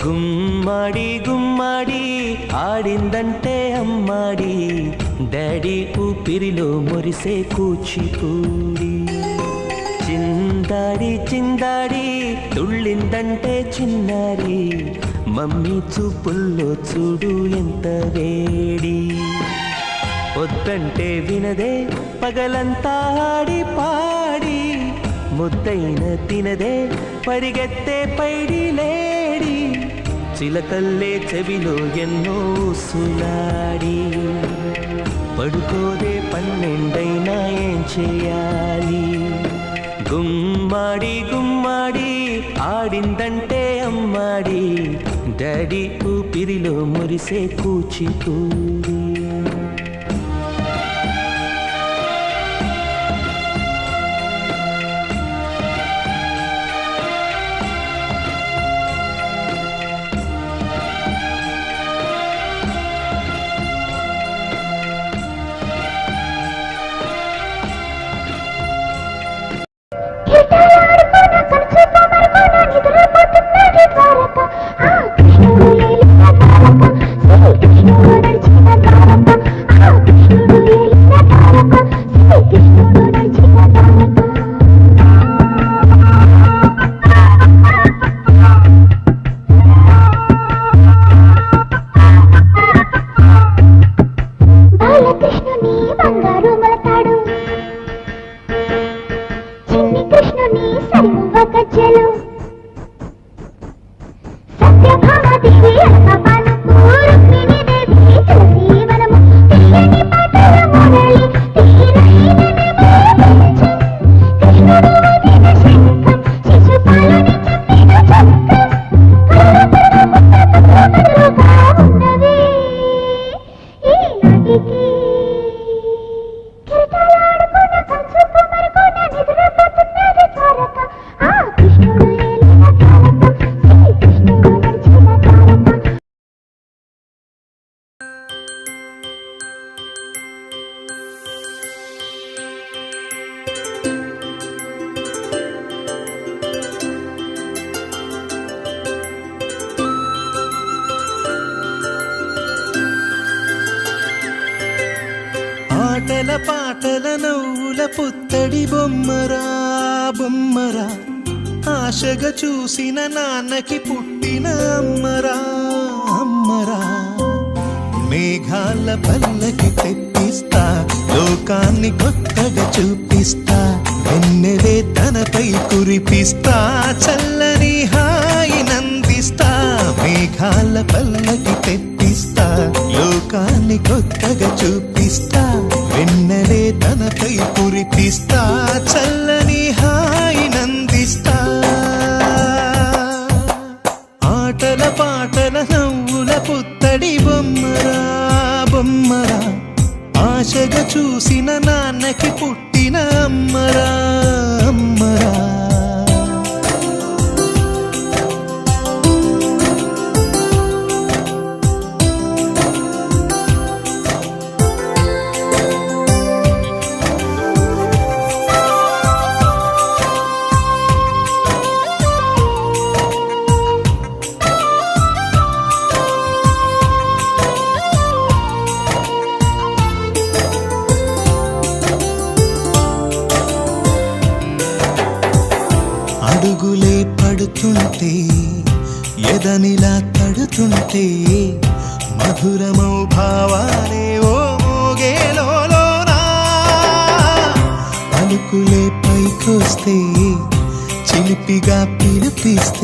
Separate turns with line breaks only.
గుమ్మడి గుమ్మడి ఆడిందంటే అమ్మాడి, daddy ఊపిరిలో మురిసే కూచిపూడి. చిందాడి చిందాడి తుళ్ళిందంటే చిన్నారి, మమ్మీ చూపుల్లో చూడు ఎంత వేడి. పొద్దంటే వినదే పగలంతా ఆడి పాడి, ముద్దైన తినదే పరిగెత్తే పైడి లేడి. చిలకల్లే చెవిలో ఎన్నో సులాడి, పడుకోదే పన్నెండైనా ఏం చేయాలి. గుమ్మాడి గుమ్మాడి ఆడిందంటే అమ్మాడి, డాడీ ఊపిరిలో మురిసే కూచిపూడి. ఆటల పాటల నవ్వుల పుత్తడి బొమ్మరా బొమ్మరా, ఆశగా చూసిన నాన్నకి పుట్టిన అమ్మరా అమ్మరా. మేఘాల పల్లకి తెప్పిస్తా, లోకాన్ని కొత్తగా చూపిస్తా, వెన్నెలే తనపై కురిపిస్తా, చల్లని హాయి నందిస్తా. మేఘాల పల్లకి తెప్పిస్తా, లోకాన్ని కొత్తగా చూపిస్తా, వెన్నెలే తనపై కురిపిస్తా, చల్లని హాయి నందిస్తా. ఆటల పాటల నవ్వుల పుత్తడి బొమ్మరా బొమ్మరా, ఆశగా చూసిన నాన్నకి పుట్టిన అమ్మరా అమ్మరా. అడుగులే పడుతుంటే ఎదనిలా తడుతుంటే, మధురమౌ భావాలే ఓ మోగేలోనా. పలుకులే పైకొస్తే చిలిపిగా పిలిపిస్తే,